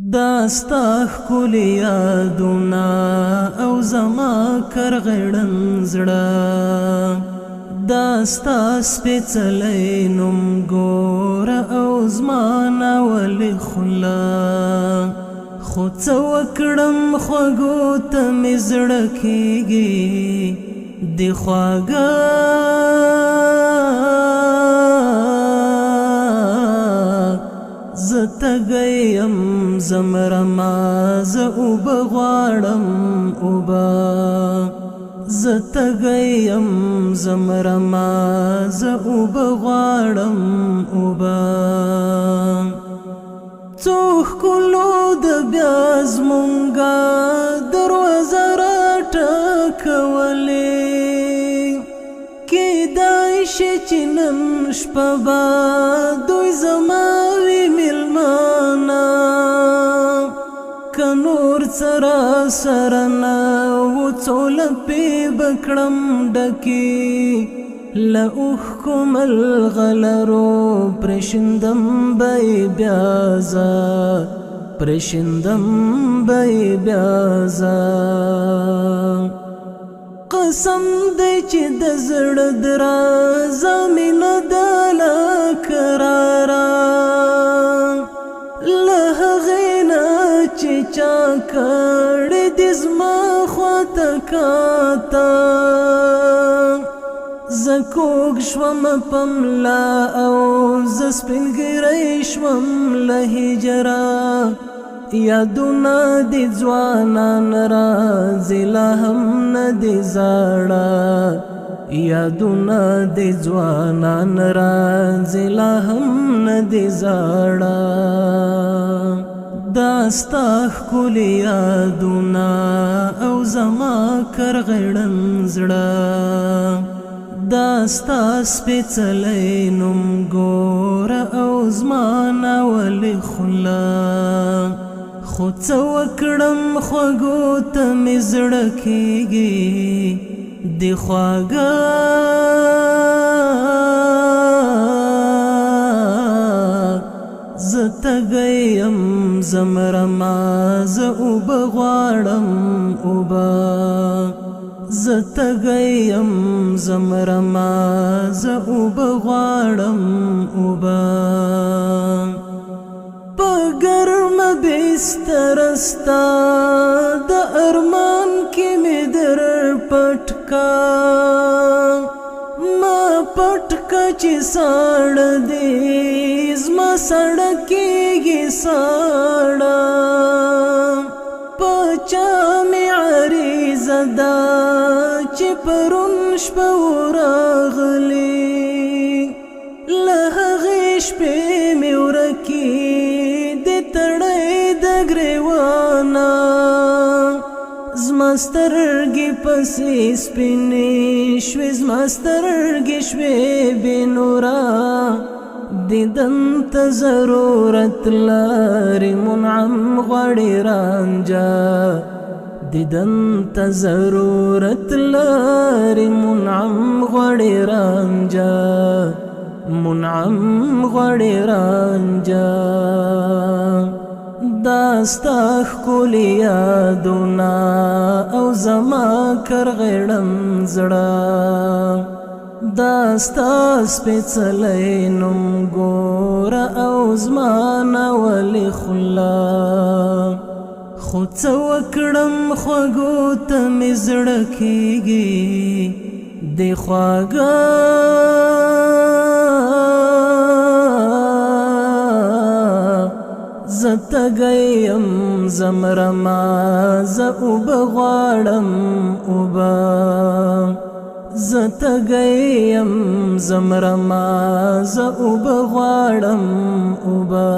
داستا ښکلي یادونه او زما کرغړن زړه داستا سپېڅلی نوم ګوره او زما ناولې خوله خو څه وکړم خوږو ته مې زړه کېږي د خواږه زه تږی یم زه مرمه زه اوبه غواړم اوبه زه تږی یم زه مرمه زه اوبه غواړم اوبه څو ښکلو د بیا زمونږه دروازه راټکولې کیدای شي چې نن شپه به دوی زما وي میلمانه که نور څه راسره نه و څو لپې به کړم ډکې له اوښکو ملغلرو پرېښندم به یې بیا زه پرېښندم به یې بیا زه قسم دی چې د زړه درازه مینه ده لا کراره له هغې نه چې چا کړې دې زما خواته کاته زه کوږ شوم په ملا او زه سپین ږیری شوم له هجره یادونه د ځوانان راځي لا هم نه دي زاړه یادونه د ځوانان راځي لا هم نه دي زاړه داستا ښکلي یادونه او زما کرغړن زړه داستا سپېڅلی نوم ګوره او زما ناولې خوله خو څه وکړم خوږو ته مې زړه کېږي د خواږه زه تږی یم زه مرمه زه اوبه غواړم اوبه زه تږی یم زه مرمه زه اوبه غواړم اوبه په ګرمه بستره ستا د ارمان کې مې در پټ کا ما پټ کا چې ساړه دی زما ساړه کېږي ساړه په چا مې عریضه ده چې پرون شپه ورغلې له هغې شپې مې ورکې د تړی د ګریوانه زما سترګې پسې سپینې شوې زما سترګې شوې بې نوره دیدن ته ضرورت لري منعم غواړي رانجه دیدن ته ضرورت لري منعم غواړي رانجه منعم غواړي رانجه داستا ښکلي یادونه او زما کرغړن زړه داستا سپېڅلی نوم ګوره او زما ناولې خوله خو څه وکړم خوږو ته مې زړه کېږي د خواږه زه تږی یم زه مرمه زه اوبه غواړم اوبه زه تږی یم زه مرمه زه اوبه غواړم اوبه